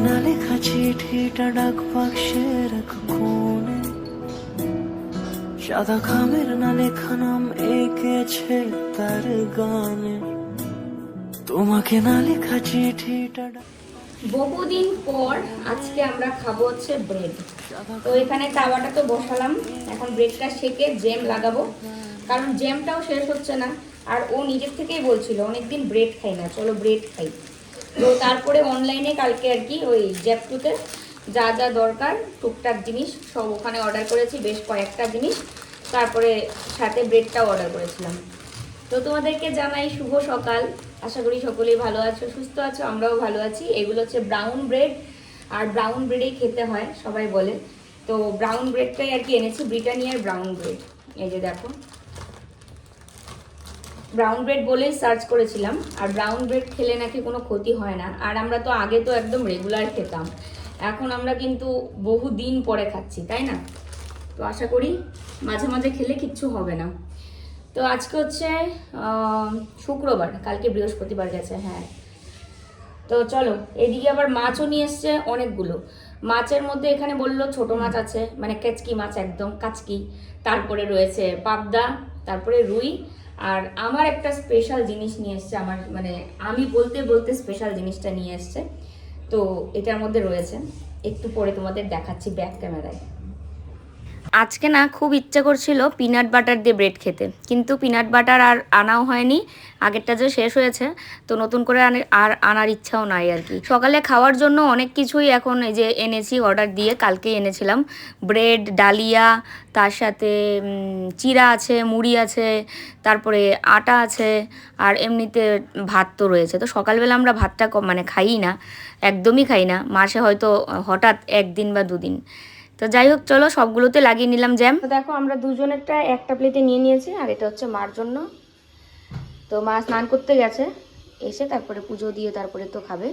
না লেখা চিঠিটা ডাক বাক্সের এক কোণে, সাদা খামের না লেখা নাম এঁকেছে তার গানে। তোমাকে না লেখা চিঠিটা বহুদিন পর আজকে আমরা খাবো হচ্ছে ব্রেড। তো এখানে তাওয়াটা তো বসালাম, এখন ব্রেডটা সেকে জ্যাম লাগাবো, কারণ জ্যামটাও শেষ হচ্ছে না। আর ও নিজের থেকেই বলছিল অনেকদিন ব্রেড খাই না, চলো ব্রেড খাই। তো তারপরে অনলাইনে কালকে আর কি ওই জ্যাপটুতে যা যা দরকার টুকটাক জিনিস সব ওখানে অর্ডার করেছি, বেশ কয়েকটা জিনিস, তারপরে সাথে ব্রেডটাও অর্ডার করেছিলাম। তো তোমাদেরকে জানাই শুভ সকাল, আশা করি সকলেই ভালো আছো, সুস্থ আছো, আমরাও ভালো আছি। এগুলো হচ্ছে ব্রাউন ব্রেড, আর ব্রাউন ব্রেডেই খেতে হয় সবাই বলে। তো ব্রাউন ব্রেডটাই আর কি এনেছি, ব্রিটানিয়ার ব্রাউন ব্রেড। এই যে দেখো, ব্রাউন ব্রেড বলেই সার্চ করেছিলাম, আর ব্রাউন ব্রেড খেলে নাকি কোনো ক্ষতি হয় না। আর আমরা তো আগে তো একদম রেগুলার খেতাম, এখন আমরা কিন্তু বহু দিন পরে খাচ্ছি, তাই না? তো আশা করি মাঝে মাঝে খেলে কিচ্ছু হবে না। তো আজকে হচ্ছে শুক্রবার, কালকে বৃহস্পতিবার গেছে, হ্যাঁ। তো চলো, এদিকে আবার মাছও নিয়ে এসছে অনেকগুলো। মাছের মধ্যে এখানে বললো ছোট মাছ আছে, মানে কেচকি মাছ, একদম কাচকি, তারপরে রয়েছে পাবদা, তারপরে রুই, আর আমার একটা স্পেশাল জিনিস নিয়ে এসছে, আমার মানে আমি বলতে বলতে স্পেশাল জিনিসটা নিয়ে এসছে। তো এটার মধ্যে রয়েছে, একটু পরে তোমাদের দেখাচ্ছি ব্যাক ক্যামেরায়। আজকে না খুব ইচ্ছে করছিল পিনাট বাটার দিয়ে ব্রেড খেতে, কিন্তু পিনাট বাটার আর আনাও হয়নি, আগেরটা যে শেষ হয়েছে, তো নতুন করে আর আনার ইচ্ছাও নাই আর কি। সকালে খাওয়ার জন্য অনেক কিছুই এখন এই যে এনেছি অর্ডার দিয়ে, কালকে এনেছিলাম ব্রেড, ডালিয়া, তার সাথে চিড়া আছে, মুড়ি আছে, তারপরে আটা আছে, আর এমনিতে ভাত তো রয়েছে। তো সকালবেলা আমরা ভাতটা মানে খাই না, একদমই খাই না, মাসে হয়তো হঠাৎ একদিন বা দুদিন। তো যাই হোক, চলো সবগুলোতে লাগিয়ে নিলাম জ্যাম। তো দেখো, আমরা দুজনেরটা একটা প্লেটে নিয়ে নিয়েছি, আর এটা হচ্ছে মার জন্য। তো মা স্নান করতে গেছে, এসে তারপরে পুজো দিয়ে তারপরে তো খাবে।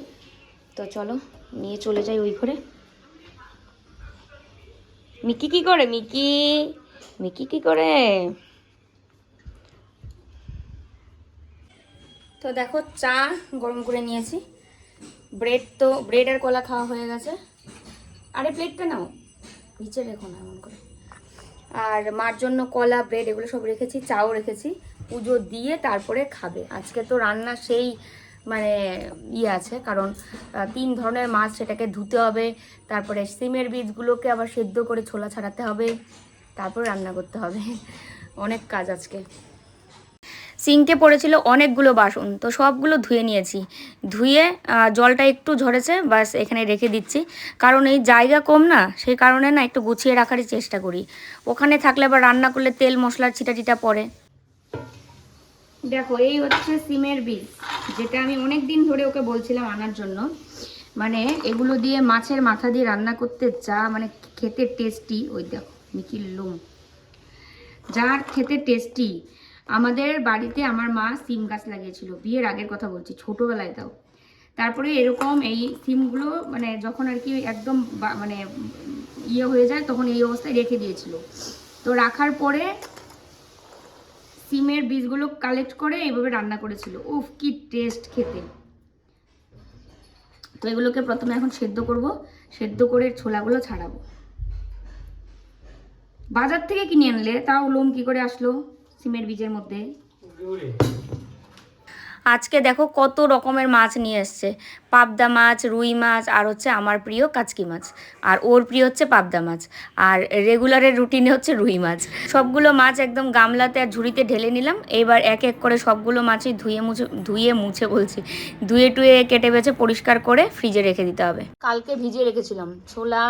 তো চলো নিয়ে চলে যাই ওই ঘরে। মিকি কি করে? মিকি মিকি কি করে? তো দেখো, চা গরম করে নিয়েছি, ব্রেড আর কলা খাওয়া হয়ে গেছে। আরে প্লেটটা নাও, নিচে রেখো না এমন করে। আর মার জন্য কলা, ব্রেড এগুলো সব রেখেছি, চাও রেখেছি, পুজো দিয়ে তারপরে খাবে। আজকে তো রান্না সেই মানে আছে, কারণ 3 ধরনের মাছ, সেটাকে ধুতে হবে, তারপরে সিমের বীজগুলোকে আবার সেদ্ধ করে ছোলা ছাড়াতে হবে, তারপর রান্না করতে হবে। অনেক কাজ আজকে। সিঙ্কে পড়েছিল অনেকগুলো বাসন, তো সবগুলো ধুয়ে নিয়েছি। ধুয়ে জলটা একটু ঝরেছে, বাস এখানে রেখে দিচ্ছি, কারণ এই জায়গা কম না, সেই কারণে না একটু গুছিয়ে রাখারই চেষ্টা করি। ওখানে থাকলে আবার রান্না করলে তেল মশলার ছিটা পড়ে। দেখো, এই হচ্ছে সিমের বীজ, যেটা আমি অনেক দিন ধরে ওকে বলছিলাম আনার জন্য। মানে এগুলো দিয়ে মাছের মাথা দিয়ে রান্না করতে যা মানে খেতে টেস্টি, ওই দেখো মিকির লোম, যার খেতে টেস্টি। আমাদের বাড়িতে আমার মা সিম গাছ লাগিয়েছিল, বিয়ের আগের কথা বলছি, ছোটোবেলায় তাও। তারপরে এরকম এই সিমগুলো মানে যখন আর কি একদম মানে হয়ে যায়, তখন এই অবস্থায় রেখে দিয়েছিল। তো রাখার পরে সিমের বীজগুলো কালেক্ট করে এইভাবে রান্না করেছিল, উফ কি টেস্ট খেতে। তো এগুলোকে প্রথমে এখন সেদ্ধ করব, সেদ্ধ করে ছোলাগুলো ছাড়াবো। বাজার থেকে কিনে আনলে তাও লোম কি করে আসলো সিমের বীজের মধ্যে। আজকে দেখো কত রকমের মাছ নিয়ে এসছে, পাবদা মাছ, রুই মাছ, আর হচ্ছে আমার প্রিয় কাচকি মাছ, আর ওর প্রিয় হচ্ছে পাবদা মাছ, আর রেগুলারের রুটিনে হচ্ছে রুই মাছ। সবগুলো মাছ একদম গামলাতে আর ঝুড়িতে ঢেলে নিলাম। এবার এক এক করে সবগুলো মাছই ধুয়ে টুয়ে কেটে বেছে পরিষ্কার করে ফ্রিজে রেখে দিতে হবে। কালকে ভিজিয়ে রেখেছিলাম ছোলা,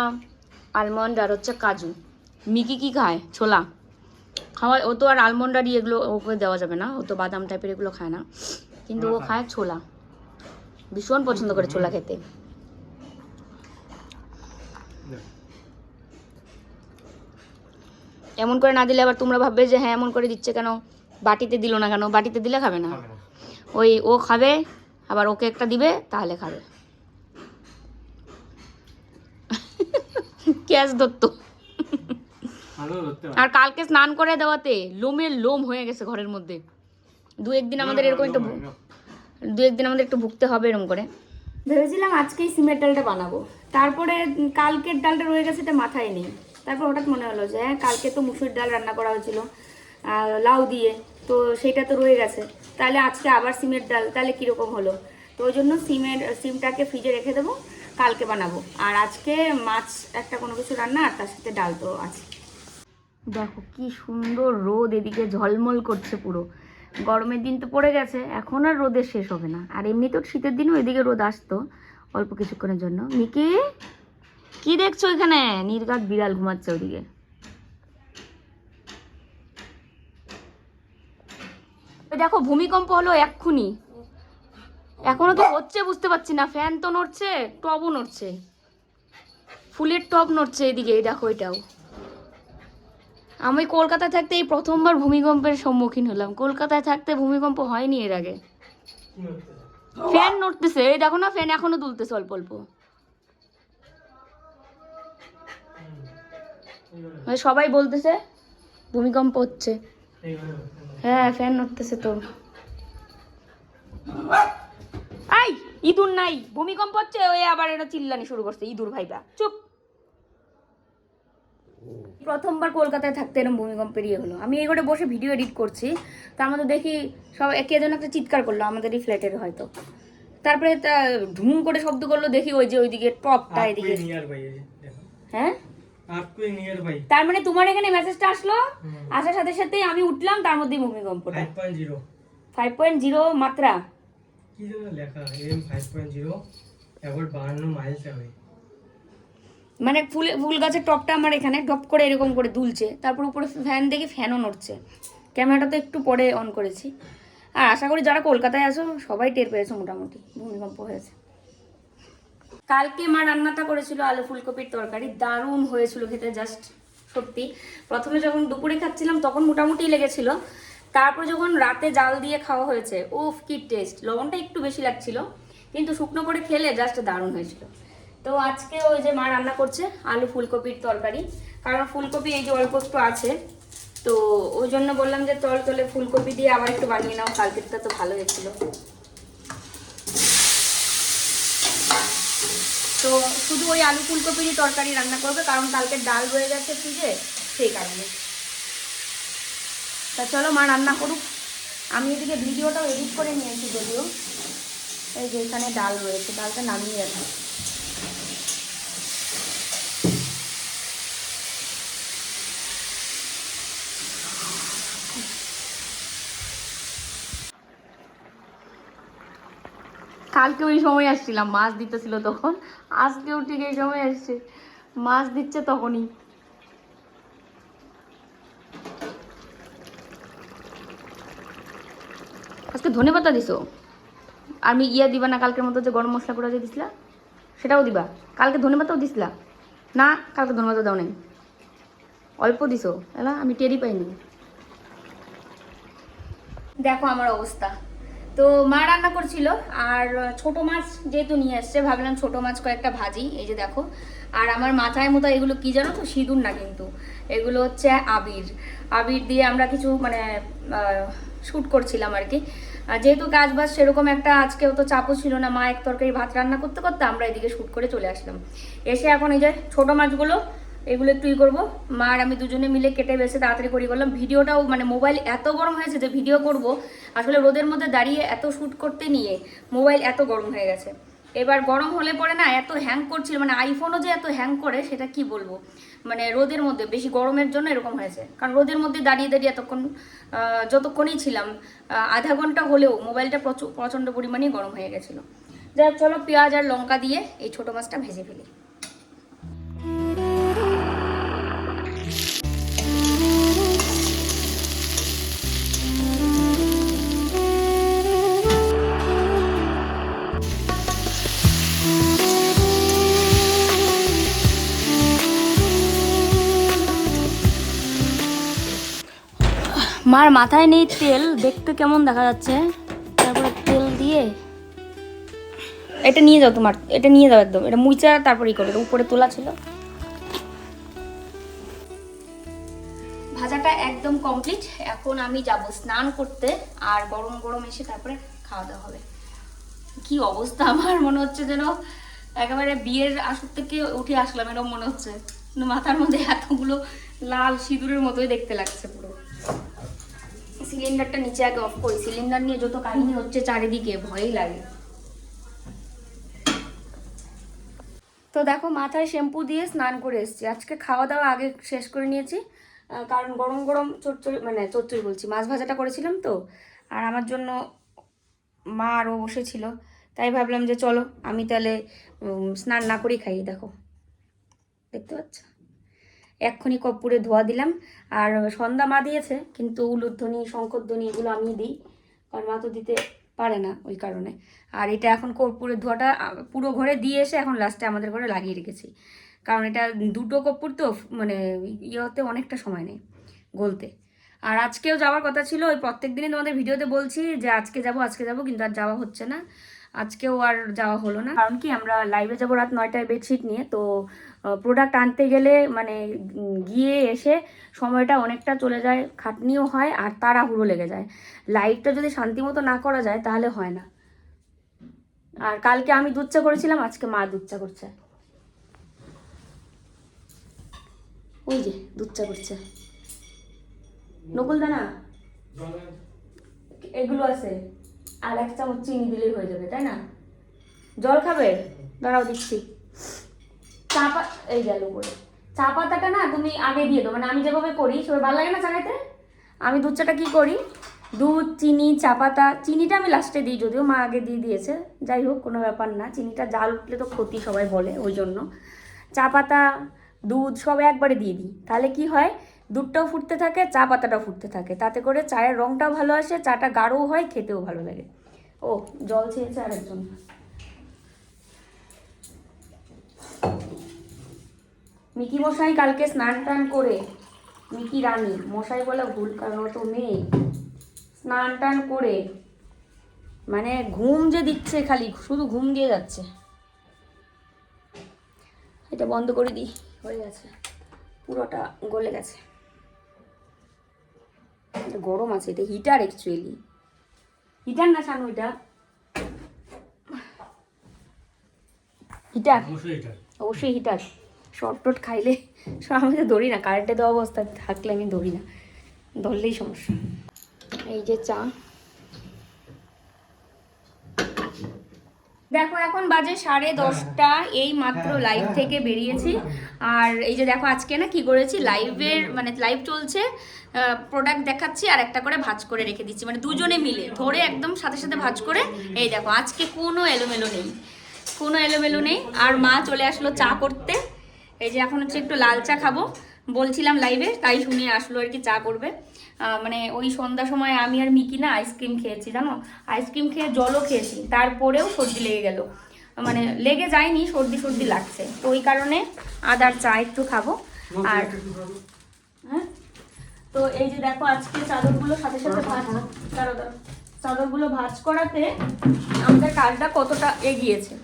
আলমন্ড আর হচ্ছে কাজু। মিকি কি খায়? ছোলা খাওয়ায়, ও তো আর আলমন্ড আর এগুলো ওকে দেওয়া যাবে না, ও তো বাদাম টাইপের এগুলো খায় না, কিন্তু ও খায় ছোলা, ভীষণ পছন্দ করে ছোলা খেতে। এমন করে না দিলে আবার তোমরা ভাববে যে হ্যাঁ এমন করে দিচ্ছে কেন, বাটিতে দিল না কেন। বাটিতে দিলে খাবে না, ওই ও খাবে, আবার ওকে একটা দিবে তাহলে খাবে। ক্যাশ দত্ত। আর কালকে স্নান করে দেওয়াতে লোমের লোম হয়ে গেছে ঘরের মধ্যে। দু একদিন আমাদের একটু ভুগতে হবে এরকম করে। ভেবেছিলাম আজকেই সিমের ডালটা বানাবো, তারপরে কালকের ডালটা রয়ে গেছে, এটা মাথায় নেই। তারপর হঠাৎ মনে হলো যে হ্যাঁ, কালকে তো মুসুর ডাল রান্না করা হয়েছিল লাউ দিয়ে, তো সেটা তো রয়ে গেছে, তাহলে আজকে আবার সিমের ডাল, তাহলে কীরকম হলো। তো ওই জন্য সিমটাকে ফ্রিজে রেখে দেবো, কালকে বানাবো। আর আজকে মাছ একটা কোনো কিছু রান্না, আর তার সাথে ডাল তো আছে। দেখো কি সুন্দর রোদ, এদিকে ঝলমল করছে পুরো। গরমের দিন তো পড়ে গেছে, এখন আর রোদের শেষ হবে না। আর এমনিতেও শীতের দিনও এদিকে রোদ আসতো অল্প কিছুক্ষণের জন্য। মিকি, কি দেখছো এখানে? নির্ঘাত বিড়াল ঘুমাচ্ছে ওদিকে। দেখো ভূমিকম্প হলো এক্ষুনি, এখনো তো হচ্ছে বুঝতে পারছি না। ফ্যান তো নড়ছে, টবও নড়ছে, ফুলের টব নড়ছে এদিকে। দেখো এটাও। আমি কলকাতায় থাকতে এই প্রথমবার ভূমিকম্পের সম্মুখীন হলাম। কলকাতায় থাকতে ভূমিকম্প হয়নি এর আগে। ফ্যান নড়তেছে, এই দেখো না, ফ্যান এখনো দুলতেছে অল্প অল্প। সবাই বলতেছে ভূমিকম্প হচ্ছে। হ্যাঁ, ফ্যান নড়তেছে তো। এই ইঁদুর নাই, ভূমিকম্প হচ্ছে, ওই আবার এটা চিল্লানি শুরু করছে। ইঁদুর ভাইবা চুপ। প্রথমবার কলকাতায় থাকতে এরকম ভূমিকম্পের ইয়ে হলো। আমি এই করে বসে ভিডিও এডিট করছি, তার মধ্যে দেখি সব কে যেন একটা চিৎকার করলো, আমাদেরই ফ্ল্যাটের হয়তো। তারপরে ঢুম করে শব্দ করলো, দেখি ওই যে ওইদিকে টপটা এদিকে। হ্যাঁ, তার মানে তোমার এখানে মেসেজটা আসলো, আসার সাথে সাথে আমি উঠলাম, তার মধ্যেই ভূমিকম্পটা। 5.0 মাত্রা কি যেন লেখা, এম 5.0 অ্যাবাউট 52 মাইলস অ্যাওয়ে। মানে ফুল গাছের টপটা আমার এখানে ডপ করে এরকম করে দুলছে, তারপর উপরে ফ্যান দেখি ফ্যানও নড়ছে। ক্যামেরাটা তো একটু পরে অন করেছি। আর আশা করি যারা কলকাতায় আসো সবাই টের পেয়েছো মোটামুটি ভূমিকম্প হয়েছে। কালকে মা রান্নাটা করেছিল আলু ফুলকপির তরকারি, দারুণ হয়েছিল খেতে, জাস্ট সত্যি। প্রথমে যখন দুপুরে খাচ্ছিলাম তখন মোটামুটি লেগেছিল, তারপর যখন রাতে জাল দিয়ে খাওয়া হয়েছে, উফ কি টেস্ট। লবণটা একটু বেশি লাগছিল, কিন্তু শুকনো করে খেলে জাস্ট দারুণ হয়েছিল। তো আজকে ওই যে মা রান্না করছে আলু ফুলকপির তরকারি, কারণ ফুলকপি এই যে অল্প একটু আছে, তো ওই জন্য বললাম যে চলে ফুলকপি দিয়ে আবার একটু বানিয়ে নাও, কালকেরটা তো ভালো হয়েছিল। তো শুধু ওই আলু ফুলকপিরই তরকারি রান্না করবে, কারণ কালকে ডাল রয়ে গেছে ফ্রিজে, সেই কারণে। তা চলো মা রান্না করুক, আমি এদিকে ভিডিওটাও এডিট করে নিয়েছি যদিও। এই যে এখানে ডাল রয়েছে, ডালটা নামিয়ে রাখি। কালকে ওই সময় আসছিলাম, মাছ দিতেছিল তখন, আজকেও ঠিক এই সময় আসছে, মাছ দিচ্ছে তখনই। আজকে ধনেপাতা দিছো, আমি ইয়া দিবা না কালকের মতো যে গরম মশলা করে যে দিছিলা সেটাও দিবা? কালকে ধনেপাতাও দিছিলা না? কালকে ধনেপাতা দাও নাই, অল্প দিছো এলা, আমি টেরই পাইনি। দেখো আমার অবস্থা। তো মা রান্না করছিল, আর ছোট মাছ যেহেতু নিয়ে এসছে, ভাবলাম ছোট মাছ কয়েকটা ভাজি। এই যে দেখো, আর আমার মাথায় মতো এগুলো কি জানো তো, সিঁদুর না কিন্তু, এগুলো হচ্ছে আবির। আবির দিয়ে আমরা কিছু মানে শ্যুট করছিলাম আর কি। যেহেতু কাজ বাজ সেরকম একটা আজকেও তো চাপও ছিল না, মা এক তরকারি ভাত রান্না করতে করতে আমরা এদিকে শ্যুট করে চলে আসলাম। এসে এখন এই যে ছোট মাছগুলো এগুলো একটু করবো, মা আর আমি দুজনে মিলে কেটে বেছে তাড়াতাড়ি করি করলাম। ভিডিওটাও মানে মোবাইল এত গরম হয়েছে যে ভিডিও করব, আসলে রোদের মধ্যে দাঁড়িয়ে এত শ্যুট করতে নিয়ে মোবাইল এত গরম হয়ে গেছে। এবার গরম হলে পরে না এত হ্যাং করছিল, মানে আইফোনও যে এত হ্যাং করে সেটা কি বলবো। মানে রোদের মধ্যে বেশি গরমের জন্য এরকম হয়েছে, কারণ রোদের মধ্যে দাঁড়িয়ে দাঁড়িয়ে এতক্ষণ যতক্ষণই ছিলাম, আধা ঘন্টা হলেও মোবাইলটা প্রচণ্ড পরিমাণে গরম হয়ে গেছিলো। যাই হোক, চলো পেঁয়াজ আর লঙ্কা দিয়ে এই ছোটো মাছটা ভেজে ফেলি। মার মাথায় নেই তেল, দেখতে কেমন দেখা যাচ্ছে, তারপরে তেল দিয়ে এটা নিয়ে যাও, তোমার এটা নিয়ে যাও একদম, এটা মুইচা তারপরে করে উপরে তোলা ছিল। ভাজাটা একদম কমপ্লিট, এখন আমি যাব স্নান করতে, আর গরম গরম এসে তারপরে খাওয়া দাওয়া হবে। কি অবস্থা আমার, মনে হচ্ছে যেন একেবারে বিয়ের আসর থেকে উঠে আসলাম এরকম মনে হচ্ছে। কিন্তু মাথার মধ্যে এতগুলো লাল সিঁদুরের মতোই দেখতে লাগছে পুরো। সিলিন্ডারটা নিচে আগে অফ করি, সিলিন্ডার নিয়ে যত কাহিনী হচ্ছে চারিদিকে, ভয়ই লাগে। তো দেখো মাথায় শ্যাম্পু দিয়ে স্নান করে এসেছি। আজকে খাওয়া দাওয়া আগে শেষ করে নিয়েছি, কারণ গরম গরম চচ্চড়ি, মানে চচ্চড়ি বলছি, মাছ ভাজাটা করেছিলাম তো। আর আমার জন্য মা আরও বসেছিল, তাই ভাবলাম যে চলো আমি তাহলে স্নান না করেই খাই। দেখো দেখতে পাচ্ছ, এক্ষুনি কর্পূরে ধোয়া দিলাম। আর সন্ধ্যা মা দিয়েছে, কিন্তু উলুধ্বনি শঙ্করধ্বনি এগুলো আমি দিই, কারণ মা তো দিতে পারে না ওই কারণে। আর এটা এখন কর্পূরের ধোয়াটা পুরো ঘরে দিয়ে এসে এখন লাস্টে আমাদের ঘরে লাগিয়ে রেখেছি, কারণ এটা দুটো কর্পূর তো, মানে ইয়ে হতে অনেকটা সময় নেই গলতে। আর আজকেও যাওয়ার কথা ছিল, ওই প্রত্যেক দিনই তোমাদের ভিডিওতে বলছি যে আজকে যাব, কিন্তু আর যাওয়া হচ্ছে না। আজকেও আর যাওয়া হলো না, কারণ কি আমরা লাইভে যাবো রাত 9টায় বেডশিট নিয়ে। তো প্রোডাক্ট আনতে গেলে মানে গিয়ে এসে সময়টা অনেকটা চলে যায়, খাটনিও হয় আর তাড়াহুড়ো লেগে যায়। লাইভটা যদি শান্তিমতো না করা যায় তাহলে হয় না। আর কালকে আমি দুধ চা করেছিলাম, আজকে মা দুধ চা করছে। ওই যে দুধ চা করছে নকুল দানা, এগুলো আছে, আর 1 চামচ চিনি দিলেই হয়ে যাবে, তাই না? জল খাবে? দাঁড়াও দিচ্ছি। এই গেল করে চা পাতাটা না তুমি আগে দিয়ে দাও, মানে আমি যেভাবে করি সবাই ভালো লাগে না চা খাইতে। আমি দুধ চাটা কী করি, দুধ, চিনি, চা পাতা, চিনিটা আমি লাস্টে দিই, যদিও মা আগে দিয়ে দিয়েছে, যাই হোক কোনো ব্যাপার না। চিনিটা জাল উঠলে তো ক্ষতি সবাই বলে, ওই জন্য চা পাতা দুধ সব একবারে দিয়ে দিই। তাহলে কি হয়, দুধটাও ফুটতে থাকে, চা পাতাটাও ফুটতে থাকে, তাতে করে চায়ের রঙটাও ভালো আসে, চাটা গাঢ়ও হয়, খেতেও ভালো লাগে। ও জল চেয়েছে আরেকজন। মিকি মশাই কালকে স্নান টান করে, মিকি রানী, মশাই বলে ভুল কারণ ও তো মেয়ে, স্নান টান করে মানে ঘুম যে দিচ্ছে, খালি শুধু ঘুম দিয়ে যাচ্ছে। এটা বন্ধ করে দিই, হয়ে গেছে, পুরোটা গলে গেছে। এটা গরম আছে, এটা হিটার অ্যাকচুয়ালি, হিটার না শানু, এটা হিটার, অবশ্যই হিটার। শর্ট টট খাইলে আমি তো ধরি না, কারেন্টে দেওয়া অবস্থায় থাকলে আমি ধরি না, ধরলেই সমস্যা। এই যে চা, দেখো এখন বাজে 10:30, এই মাত্র লাইভ থেকে বেরিয়েছি। আর এই যে দেখো আজকে না কি করেছি, লাইভের মানে লাইভ চলছে, প্রোডাক্ট দেখাচ্ছি আর একটা করে ভাঁজ করে রেখে দিচ্ছি, মানে দুজনে মিলে ধরে একদম সাথে সাথে ভাঁজ করে। এই দেখো আজকে কোনো এলোমেলো নেই, কোনো এলোমেলো নেই। আর মা চলে আসলো চা করতে। এই যে এখন হচ্ছে একটু লাল চা খাবো বলছিলাম লাইভে, তাই শুনে আসলো আর কি চা করবে। মানে ওই সন্ধ্যার সময় আমি আর মিকি না আইসক্রিম খেয়েছি, জানো, আইসক্রিম খেয়ে জলও খেয়েছি, তারপরেও সর্দি লেগে গেল, মানে লেগে যায়নি, সর্দি সর্দি লাগছে, তো ওই কারণে আদার চা একটু খাবো। আর হ্যাঁ, তো এই যে দেখো আজকে চাদরগুলো সাথে সাথে ভাঁজ, চাদরগুলো ভাঁজ করাতে আমাদের কাজটা কতটা এগিয়েছে,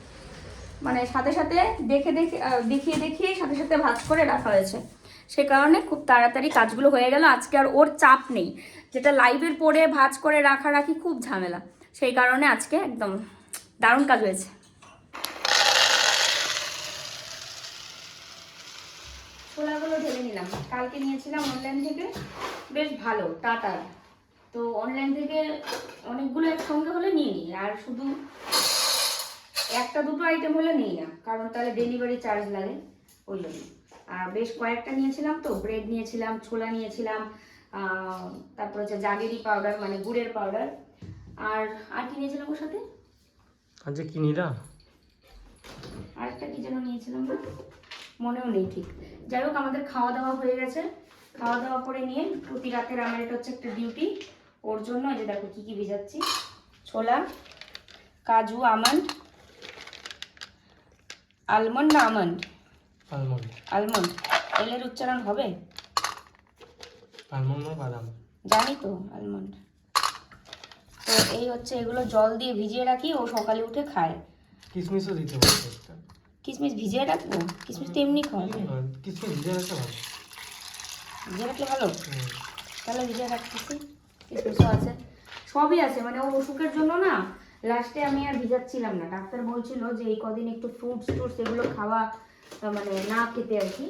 মানে সাথে সাথে দেখিয়ে সাথে সাথে ভাঁজ করে রাখা হয়েছে, সে কারণে খুব তাড়াতাড়ি কাজগুলো হয়ে গেল। আজকে আর ওর চাপ নেই, যেটা লাইভের পরে ভাঁজ করে রাখি খুব ঝামেলা, সেই কারণে আজকে একদম দারুণ কাজ হয়েছে। ছোলাগুলো ঢেলে নিলাম, কালকে নিয়েছিলাম অনলাইন থেকে, বেশ ভালো টাটার, তো অনলাইন থেকে অনেকগুলো একসঙ্গে হলে নিয়ে নিই, আর শুধু একটা দুটো আইটেম হলে নিই না, কারণ তাহলে ডেলিভারি চার্জ লাগে, ওই জন্য। আর বেশ কয়েকটা নিয়েছিলাম, তো ব্রেড নিয়েছিলাম, ছোলা নিয়েছিলাম, তারপর হচ্ছে জাগেরি পাউডার মানে গুড়ের পাউডার, আর কি নিয়েছিলাম ওর সাথে, আজকে কি নিরা, আরেকটা কি যেন নিয়েছিলাম, মনেও নেই ঠিক। যাই হোক আমাদের খাওয়া দাওয়া হয়ে গেছে, খাওয়া দাওয়া করে নিয়ে প্রতি রাতের আমার এটা হচ্ছে একটা ডিউটি, ওর জন্য এই যে দেখো কি কি ভিজাচ্ছি, ছোলা, কাজু, আলমন্ড না আমন্ড, আলমন্ড, এলের উচ্চারণ হবে, আলমন্ড না বাদাম, জানি তো আলমন্ড। তো এই হচ্ছে এগুলো জল দিয়ে ভিজিয়ে রাখি, ও সকালে উঠে খায়। কিশমিশও দিতে পারো, কিশমিশ ভিজিয়ে রাখবো, কিশমিশ তো এমনি খাওয়া যায়, কিশমিশ ভিজিয়ে রাখতে ভালো, ভিজিয়ে রাখলে ভালো, তাহলে ভিজিয়ে রাখতেছি, কিশমিশও আছে, সবই আছে, মানে ওর অসুখের জন্য না লাস্টে আমি আর ভিজাচ্ছিলাম না, ডাক্তার বলছিল যে এই কদিন একটু ফ্রুটস টুটস এগুলো খাওয়া মানে না খেতে আর কি,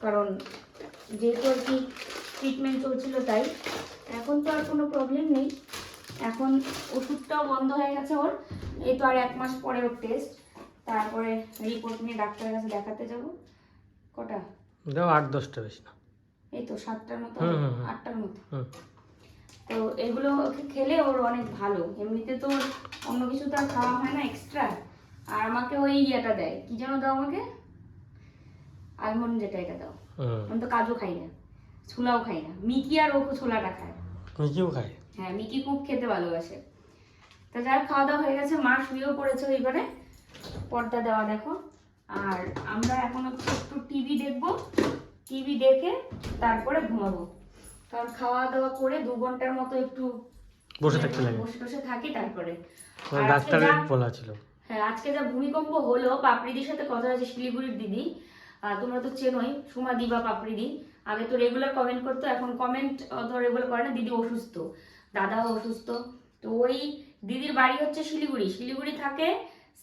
কারণ যেহেতু আর কি ট্রিটমেন্ট চলছিল তাই। এখন তো আর কোনো প্রবলেম নেই, এখন ওষুধটাও বন্ধ হয়ে গেছে ওর, এই তো আর 1 মাস পরে ওর টেস্ট, তারপরে রিপোর্ট নিয়ে ডাক্তারের কাছে দেখাতে যাব। কটা দাও 8-10টা বেশি না, এই তো 7টার মতো, হুম, হুম, হুম। 8টার মতো। হুম। তো এগুলো খেলে ওর অনেক ভালো, এমনিতে তো অন্য কিছু তো আর খাওয়া হয় না এক্সট্রা। আর আমাকে ওই ইয়েটা দেয়, কি যেন দাও আমাকে, আলমন্ড যেটা, এটা দাও। আমি তো কাজু খাই না, ছোলাও খাই না, মিকি আর ও ছোলাটা খায়। মিকিও খায়? হ্যাঁ, মিকি খুব খেতে ভালোবাসে। তো যাই হোক, খাওয়া দাওয়া হয়ে গেছে, মা শুয়েও পড়েছে ওই ঘরে, পর্দা দেওয়া দেখো। আর আমরা এখন একটু টিভি দেখবো, টিভি দেখে তারপরে ঘুমাবো, কারণ খাওয়া দাওয়া করে 2 ঘন্টার মতো একটু বসে থাকতে লাগে, বসে বসে থাকি তারপরে। আর আজকে ডাক্তারের যা- বলা ছিল। হ্যাঁ, আজকে যা ভূমিকম্প হলো, পাপড়িদির সাথে কথা হয়েছে, শিলিগুড়ির দিদি, তোমরা তো চেনোই, সুমা দিবা পাপড়িদি, আগে তো রেগুলার কমেন্ট করতো, এখন কমেন্ট অত রেগুলার করে না, দিদি অসুস্থ, দাদাও অসুস্থ। তো ওই দিদির বাড়ি হচ্ছে শিলিগুড়ি, শিলিগুড়ি থাকে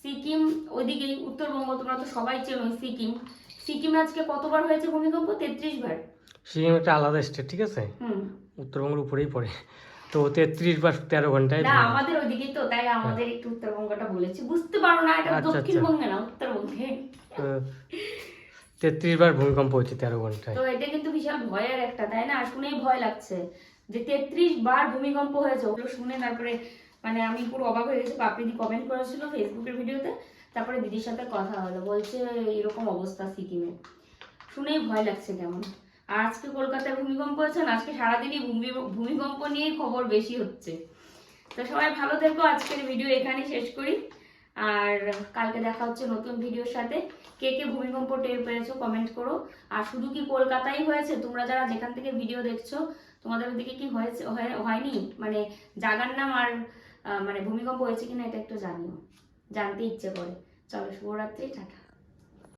সিকিম ওইদিকেই, উত্তরবঙ্গ, তোমরা তো সবাই চেনোই সিকিম। সিকিমে আজকে কতবার হয়েছে ভূমিকম্প? 33 বার। সিকিম একটা আলাদা স্টেট, ঠিক আছে, উত্তরবঙ্গের উপরেই পড়ে, তো 33 বা 13 ঘন্টায়। না, আমাদের ওইদিকেই তো, তাই আমাদের একটু উত্তরবঙ্গটা বলেছি, বুঝতে পারো না, এটা আচ্ছা, দক্ষিণবঙ্গে না, উত্তরবঙ্গে। 33 বার ভূমিকম্প হয়েছে 13 ঘন্টায়। তো এটা কিন্তু বিশাল ভয়ের একটা, তাই না? শুনেই ভয় লাগছে যে 33 বার ভূমিকম্প হয়েছে। ওগুলো শুনে তারপরে মানে আমি পুরো অবাক হয়ে গেছি। পাপড়িদি কমেন্ট করেছিল ফেসবুকের ভিডিওতে, তারপরে দিদির সাথে কথা হলো, বলছে এরকম অবস্থা সিকিমে, শুনেই ভয় লাগছে কেমন। আর আজকে কলকাতায় ভূমিকম্প হয়েছে না, আজকে সারাদিনই ভূমিকম্প নিয়ে খবর বেশি হচ্ছে। তো সবাই ভালো থেকো, আজকের ভিডিও এখানেই শেষ করি, আর কালকে দেখা হচ্ছে নতুন ভিডিওর সাথে। কে কে ভূমিকম্প টের পেয়েছো কমেন্ট করো। আর শুধু কি কলকাতায় হয়েছে? তোমরা যারা যেখান থেকে ভিডিও দেখছো, তোমাদের ওদিকে কি হয়েছে হয়নি, মানে জায়গার নাম আর মানে ভূমিকম্প হয়েছে কিনা এটা একটু জানিও, জানতে ইচ্ছে করে। চলো, শুভরাত্রি, টাটা।